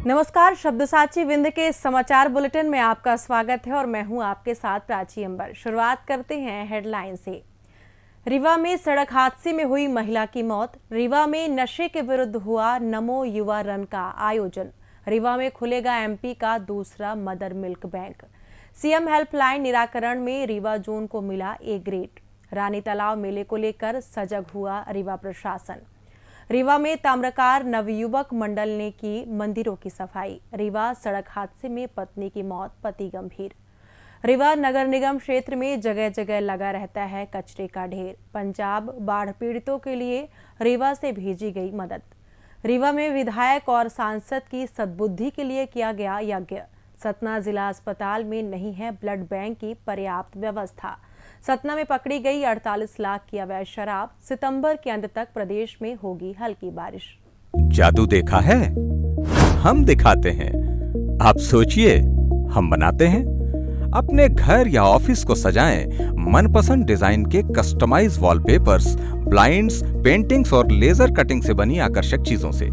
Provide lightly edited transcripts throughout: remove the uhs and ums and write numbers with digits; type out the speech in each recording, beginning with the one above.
नमस्कार, शब्दसाची विंध्य के समाचार बुलेटिन में आपका स्वागत है और मैं हूं आपके साथ प्राची अंबर। शुरुआत करते हैं हेडलाइन से। रीवा में सड़क हादसे में हुई महिला की मौत। रीवा में नशे के विरुद्ध हुआ नमो युवा रन का आयोजन। रीवा में खुलेगा एमपी का दूसरा mother milk bank. CM helpline निराकरण में रीवा जोन को मिला ए ग्रेड। रानी तालाब मेले को लेकर सजग हुआ रीवा प्रशासन। रीवा में ताम्रकार नवयुवक मंडल ने की मंदिरों की सफाई। रीवा सड़क हादसे में पत्नी की मौत, पति गंभीर। रीवा नगर निगम क्षेत्र में जगह जगह लगा रहता है कचरे का ढेर। पंजाब बाढ़ पीड़ितों के लिए रीवा से भेजी गई मदद। रीवा में विधायक और सांसद की सद्बुद्धि के लिए किया गया यज्ञ। सतना जिला अस्पताल में नहीं है ब्लड बैंक की पर्याप्त व्यवस्था। सतना में पकड़ी गई 48 लाख की अवैध शराब। सितंबर के अंत तक प्रदेश में होगी हल्की बारिश। जादू देखा है, हम दिखाते हैं। आप सोचिए, हम बनाते हैं। अपने घर या ऑफिस को सजाएं मनपसंद डिजाइन के कस्टमाइज वॉलपेपर्स, ब्लाइंड्स, पेंटिंग्स और लेजर कटिंग से बनी आकर्षक चीजों से।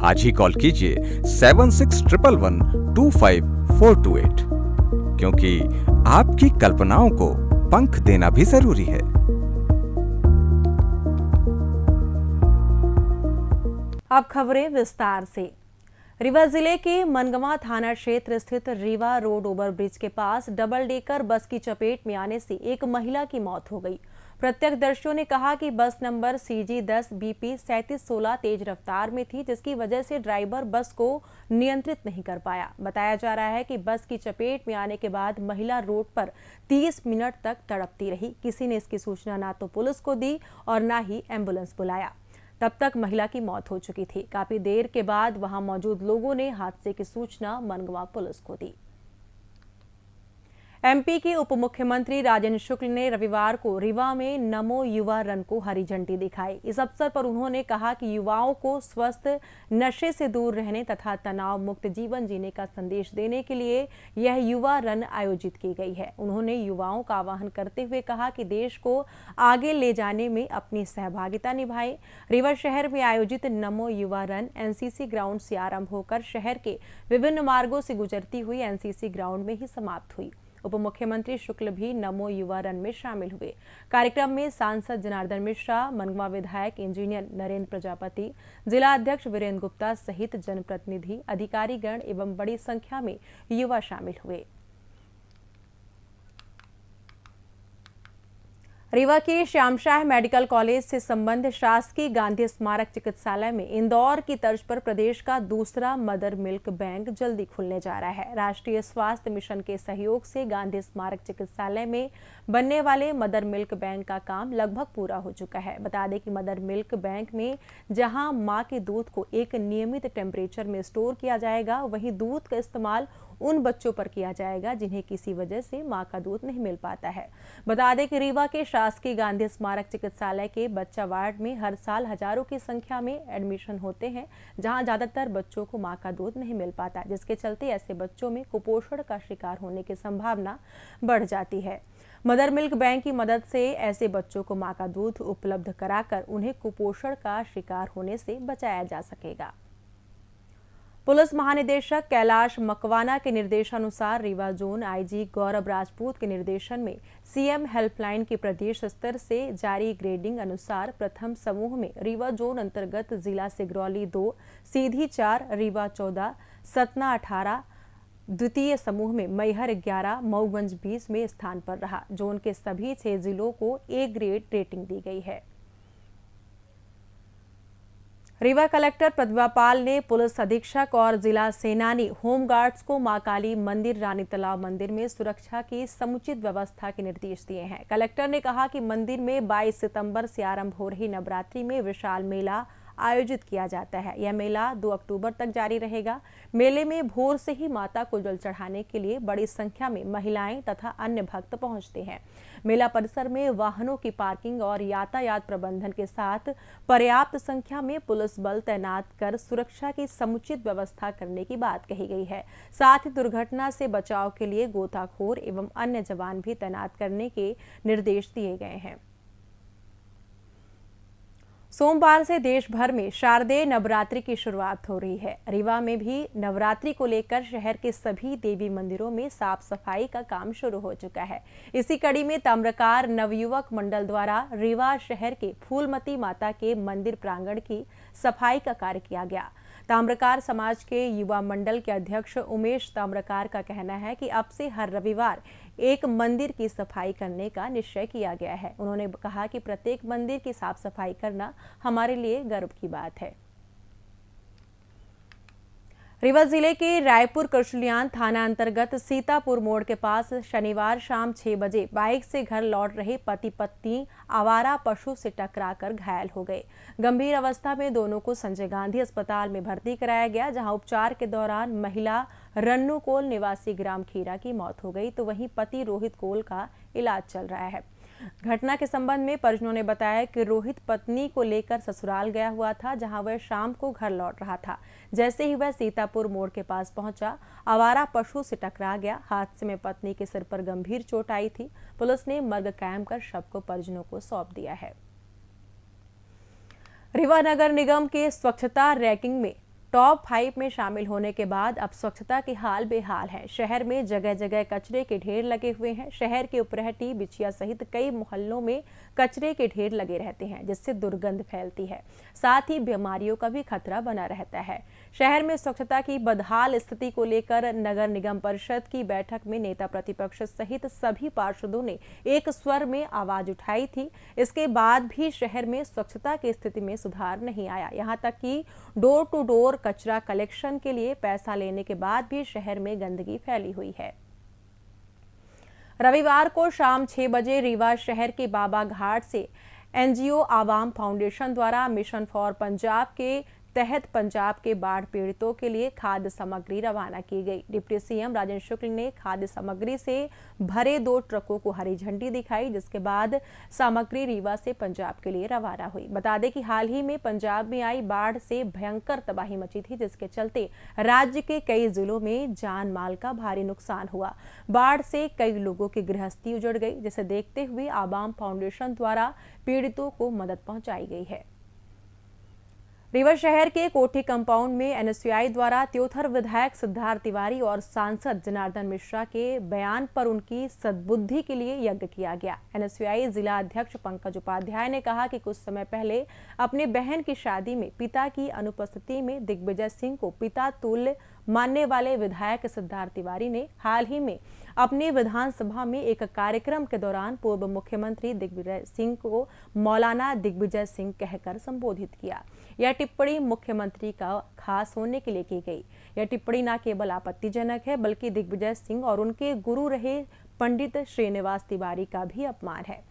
आज ही कॉल कीजिए 7611125428, क्योंकि आपकी कल्पनाओं को पंख देना भी जरूरी है। अब खबरें विस्तार से। रीवा जिले के मनगवा थाना क्षेत्र स्थित रीवा रोड ओवरब्रिज के पास डबल डेकर बस की चपेट में आने से एक महिला की मौत हो गई। प्रत्यक्षदर्शियों ने कहा कि बस नंबर CG10 BP 3716 तेज रफ्तार में थी, जिसकी वजह से ड्राइवर बस को नियंत्रित नहीं कर पाया। बताया जा रहा है कि बस की चपेट में आने के बाद महिला रोड पर 30 मिनट तक तड़पती रही। किसी ने इसकी सूचना ना तो पुलिस को दी और ना ही एम्बुलेंस बुलाया। तब तक महिला की मौत हो चुकी थी। काफी देर के बाद वहां मौजूद लोगों ने हादसे की सूचना मनगवा पुलिस को दी। एमपी के उप मुख्यमंत्री राजेंद्र शुक्ल ने रविवार को रीवा में नमो युवा रन को हरी झंडी दिखाई। इस अवसर पर उन्होंने कहा कि युवाओं को स्वस्थ, नशे से दूर रहने तथा तनाव मुक्त जीवन जीने का संदेश देने के लिए यह युवा रन आयोजित की गई है। उन्होंने युवाओं का आह्वान करते हुए कहा कि देश को आगे ले जाने में अपनी सहभागिता निभाएं। रीवा शहर में आयोजित नमो युवा रन एनसीसी ग्राउंड से आरंभ होकर शहर के विभिन्न मार्गों से गुजरती हुई एनसीसी ग्राउंड में ही समाप्त हुई। उप मुख्यमंत्री शुक्ल भी नमो युवा रन में शामिल हुए। कार्यक्रम में सांसद जनार्दन मिश्रा, मनगवा विधायक इंजीनियर नरेंद्र प्रजापति, जिला अध्यक्ष वीरेंद्र गुप्ता सहित जनप्रतिनिधि, अधिकारीगण एवं बड़ी संख्या में युवा शामिल हुए। रीवा के श्यामशाह मेडिकल कॉलेज से संबद्ध शासकीय गांधी स्मारक चिकित्सालय में इंदौर की तर्ज पर प्रदेश का दूसरा मदर मिल्क बैंक जल्दी खुलने जा रहा है। राष्ट्रीय स्वास्थ्य मिशन के सहयोग से गांधी स्मारक चिकित्सालय में बनने वाले मदर मिल्क बैंक का काम लगभग पूरा हो चुका है। बता दें कि मदर मिल्क बैंक में जहां मां के दूध को एक नियमित टेम्परेचर में स्टोर किया जाएगा, वहीं दूध का इस्तेमाल उन बच्चों पर किया जाएगा जिन्हें किसी वजह से मां का दूध नहीं मिल पाता है। बता दें कि रीवा के शासकीय गांधी स्मारक चिकित्सालय के बच्चा वार्ड में हर साल हजारों की संख्या में एडमिशन होते हैं, जहां ज्यादातर बच्चों को मां का दूध नहीं मिल पाता, जिसके चलते ऐसे बच्चों में कुपोषण का शिकार होने की संभावना बढ़ जाती है। मदर मिल्क बैंक की मदद से ऐसे बच्चों को मां का दूध उपलब्ध कराकर उन्हें कुपोषण का शिकार होने से बचाया जा सकेगा। पुलिस महानिदेशक कैलाश मकवाना के निर्देशानुसार रीवा जोन आईजी गौरव राजपूत के निर्देशन में सीएम हेल्पलाइन की प्रदेश स्तर से जारी ग्रेडिंग अनुसार प्रथम समूह में रीवा जोन अंतर्गत जिला सिगरौली 2, सीधी 4, रीवा 14, सतना 18, द्वितीय समूह में मैहर 11, मऊगंज 20 में स्थान पर रहा। जोन के सभी 6 जिलों को ए ग्रेड रेटिंग दी गई है। रीवा कलेक्टर प्रतिभा पाल ने पुलिस अधीक्षक और जिला सेनानी होमगार्ड्स को मां काली मंदिर, रानी तालाब मंदिर में सुरक्षा की समुचित व्यवस्था के निर्देश दिए हैं। कलेक्टर ने कहा कि मंदिर में 22 सितंबर से आरंभ हो रही नवरात्रि में विशाल मेला आयोजित किया जाता है। यह मेला 2 अक्टूबर तक जारी रहेगा। मेले में भोर से ही माता को जल चढ़ाने के लिए बड़ी संख्या में महिलाएं तथा अन्य भक्त पहुंचते हैं। मेला परिसर में वाहनों की पार्किंग और यातायात प्रबंधन के साथ पर्याप्त संख्या में पुलिस बल तैनात कर सुरक्षा की समुचित व्यवस्था करने की बात कही गई है। साथ ही दुर्घटना से बचाव के लिए गोताखोर एवं अन्य जवान भी तैनात करने के निर्देश दिए गए हैं। सोमवार से देश भर में शारदीय नवरात्रि की शुरुआत हो रही है। रीवा में भी नवरात्रि को लेकर शहर के सभी देवी मंदिरों में साफ सफाई का काम शुरू हो चुका है। इसी कड़ी में ताम्रकार नवयुवक मंडल द्वारा रीवा शहर के फूलमती माता के मंदिर प्रांगण की सफाई का कार्य किया गया। ताम्रकार समाज के युवा मंडल के अध्यक्ष उमेश ताम्रकार का कहना है कि अब से हर रविवार एक मंदिर की सफाई करने का निश्चय किया गया है। उन्होंने कहा कि प्रत्येक मंदिर की साफ सफाई करना हमारे लिए गर्व की बात है। रीवा जिले के रायपुर करचलियान थाना अंतर्गत सीतापुर मोड़ के पास शनिवार शाम 6 बजे बाइक से घर लौट रहे पति पत्नी आवारा पशु से टकराकर घायल हो गए। गंभीर अवस्था में दोनों को संजय गांधी अस्पताल में भर्ती कराया गया, जहां उपचार के दौरान महिला रन्नू कोल निवासी ग्राम खीरा की मौत हो गई, तो वहीं पति रोहित कोल का इलाज चल रहा है। घटना के संबंध में परिजनों ने बताया कि रोहित पत्नी को लेकर ससुराल गया हुआ था, जहां वह शाम को घर लौट रहा था। जैसे ही वह सीतापुर मोड़ के पास पहुंचा, आवारा पशु से टकरा गया। हादसे में पत्नी के सिर पर गंभीर चोट आई थी। पुलिस ने मर्ग कायम कर शव को परिजनों को सौंप दिया है। रीवा नगर निगम के स्वच्छता रैंकिंग में टॉप 5 में शामिल होने के बाद अब स्वच्छता के हाल बेहाल है। शहर में जगह जगह कचरे के ढेर लगे हुए हैं। शहर के उपरहटी, बिछिया सहित कई मोहल्लों में कचरे के ढेर लगे रहते हैं, जिससे दुर्गंध फैलती है। साथ ही बीमारियों का भी खतरा बना रहता है। शहर में स्वच्छता की बदहाल स्थिति को लेकर नगर निगम परिषद की बैठक में नेता प्रतिपक्ष सहित सभी पार्षदों ने एक स्वर में आवाज उठाई थी। इसके बाद भी शहर में स्वच्छता की स्थिति में सुधार नहीं आया। यहाँ तक कि डोर टू डोर कचरा कलेक्शन के लिए पैसा लेने के बाद भी शहर में गंदगी फैली हुई है। रविवार को शाम 6 बजे रीवा शहर के बाबा घाट से एनजीओ आवाम फाउंडेशन द्वारा मिशन फॉर पंजाब के तहत पंजाब के बाढ़ पीड़ितों के लिए खाद्य सामग्री रवाना की गई। डिप्टी सीएम राजेंद्र शुक्ल ने खाद्य सामग्री से भरे 2 ट्रकों को हरी झंडी दिखाई, जिसके बाद सामग्री रीवा से पंजाब के लिए रवाना हुई। बता दें कि हाल ही में पंजाब में आई बाढ़ से भयंकर तबाही मची थी, जिसके चलते राज्य के कई जिलों में जान माल का भारी नुकसान हुआ। बाढ़ से कई लोगों की गृहस्थी उजड़ गई, जिसे देखते हुए आवाम फाउंडेशन द्वारा पीड़ितों को मदद पहुंचाई गई है। रीवा शहर के कोठी कंपाउंड में एनएसयूआई द्वारा त्योथर विधायक सिद्धार्थ तिवारी और सांसद जनार्दन मिश्रा के बयान पर उनकी सद्बुद्धि के लिए यज्ञ किया गया। एनएसयूआई जिला अध्यक्ष पंकज उपाध्याय ने कहा कि कुछ समय पहले अपने बहन की शादी में पिता की अनुपस्थिति में दिग्विजय सिंह को पिता तुल्य मानने वाले विधायक सिद्धार्थ तिवारी ने हाल ही में अपने विधानसभा में एक कार्यक्रम के दौरान पूर्व मुख्यमंत्री दिग्विजय सिंह को मौलाना दिग्विजय सिंह कहकर संबोधित किया। यह टिप्पणी मुख्यमंत्री का खास होने के लिए की गई। यह टिप्पणी न केवल आपत्तिजनक है, बल्कि दिग्विजय सिंह और उनके गुरु रहे पंडित श्रीनिवास तिवारी का भी अपमान है।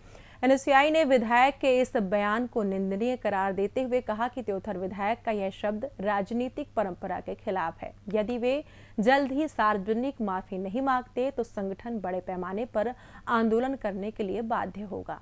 एनएसयूआई ने विधायक के इस बयान को निंदनीय करार देते हुए कहा कि त्योथर विधायक का यह शब्द राजनीतिक परंपरा के खिलाफ है। यदि वे जल्द ही सार्वजनिक माफी नहीं मांगते तो संगठन बड़े पैमाने पर आंदोलन करने के लिए बाध्य होगा।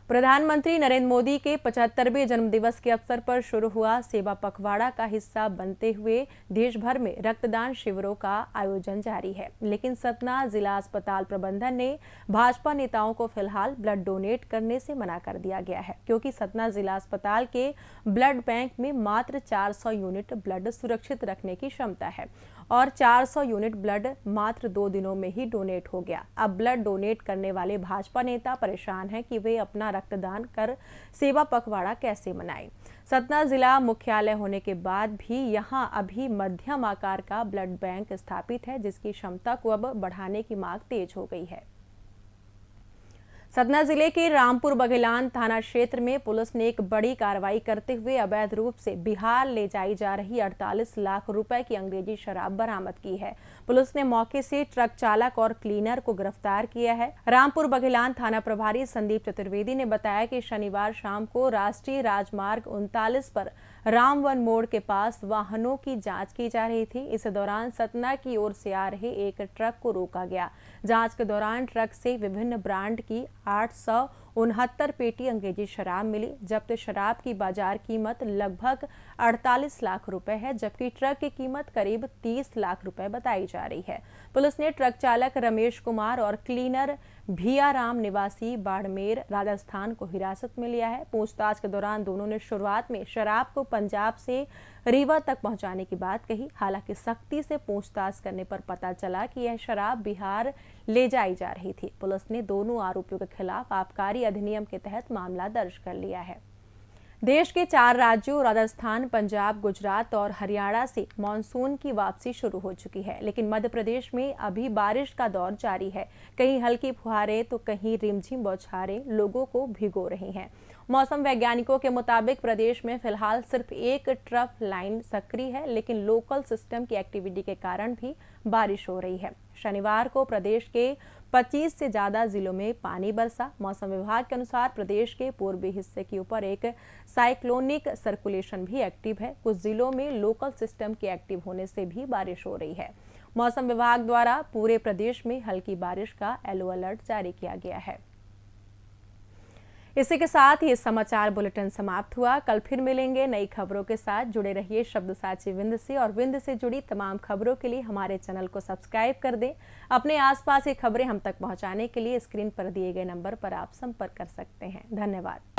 प्रधानमंत्री नरेंद्र मोदी के 75वें जन्मदिवस के अवसर पर शुरू हुआ सेवा पखवाड़ा का हिस्सा बनते हुए देश भर में रक्तदान शिविरों का आयोजन जारी है, लेकिन सतना जिला अस्पताल प्रबंधन ने भाजपा नेताओं को फिलहाल ब्लड डोनेट करने से मना कर दिया गया है, क्योंकि सतना जिला अस्पताल के ब्लड बैंक में मात्र 400 यूनिट ब्लड सुरक्षित रखने की क्षमता है और 400 यूनिट ब्लड मात्र 2 दिनों में ही डोनेट हो गया। अब ब्लड डोनेट करने वाले भाजपा नेता परेशान हैं कि वे अपना रक्तदान कर सेवा पखवाड़ा कैसे मनाएं। सतना जिला मुख्यालय होने के बाद भी यहां अभी मध्यम आकार का ब्लड बैंक स्थापित है, जिसकी क्षमता को अब बढ़ाने की मांग तेज हो गई है। सतना जिले के रामपुर बघेलान थाना क्षेत्र में पुलिस ने एक बड़ी कार्रवाई करते हुए अवैध रूप से बिहार ले जाई जा रही 48 लाख रुपए की अंग्रेजी शराब बरामद की है। पुलिस ने मौके से ट्रक चालक और क्लीनर को गिरफ्तार किया है। रामपुर बघेलान थाना प्रभारी संदीप चतुर्वेदी ने बताया कि शनिवार शाम को राष्ट्रीय राजमार्ग 39 पर रामवन मोड़ के पास वाहनों की जांच की जा रही थी। इस दौरान सतना की ओर से आ रहे एक ट्रक को रोका गया। जांच के दौरान ट्रक से विभिन्न ब्रांड की 869 पेटी अंग्रेजी शराब मिली। जब्त शराब की बाजार कीमत लगभग 48 लाख रुपए है, जबकि ट्रक की कीमत करीब 30 लाख रुपए बताई जा रही है। पुलिस ने ट्रक चालक रमेश कुमार और क्लीनर भियाराम निवासी बाड़मेर राजस्थान को हिरासत में लिया है। पूछताछ के दौरान दोनों ने शुरुआत में शराब को पंजाब से रीवा तक पहुंचाने की बात कही। हालांकि सख्ती से पूछताछ करने पर पता चला कि यह शराब बिहार ले जाई जा रही थी। पुलिस ने दोनों आरोपियों के खिलाफ आबकारी अधिनियम के तहत मामला दर्ज कर लिया है। देश के 4 राज्यों राजस्थान, पंजाब, गुजरात और हरियाणा से मानसून की वापसी शुरू हो चुकी है, लेकिन मध्य प्रदेश में अभी बारिश का दौर जारी है। कहीं हल्की फुहारें तो कहीं रिमझिम बौछारें लोगों को भिगो रही हैं। मौसम वैज्ञानिकों के मुताबिक प्रदेश में फिलहाल सिर्फ एक ट्रफ लाइन सक्रिय है, लेकिन लोकल सिस्टम की एक्टिविटी के कारण भी बारिश हो रही है। शनिवार को प्रदेश के 25 से ज्यादा जिलों में पानी बरसा। मौसम विभाग के अनुसार प्रदेश के पूर्वी हिस्से के ऊपर एक साइक्लोनिक सर्कुलेशन भी एक्टिव है। कुछ जिलों में लोकल सिस्टम के एक्टिव होने से भी बारिश हो रही है। मौसम विभाग द्वारा पूरे प्रदेश में हल्की बारिश का येलो अलर्ट जारी किया गया है। इसी के साथ ये समाचार बुलेटिन समाप्त हुआ। कल फिर मिलेंगे नई खबरों के साथ। जुड़े रहिए शब्दसाची विंध्य से, और विंध्य से जुड़ी तमाम खबरों के लिए हमारे चैनल को सब्सक्राइब कर दें। अपने आसपास की खबरें हम तक पहुंचाने के लिए स्क्रीन पर दिए गए नंबर पर आप संपर्क कर सकते हैं। धन्यवाद।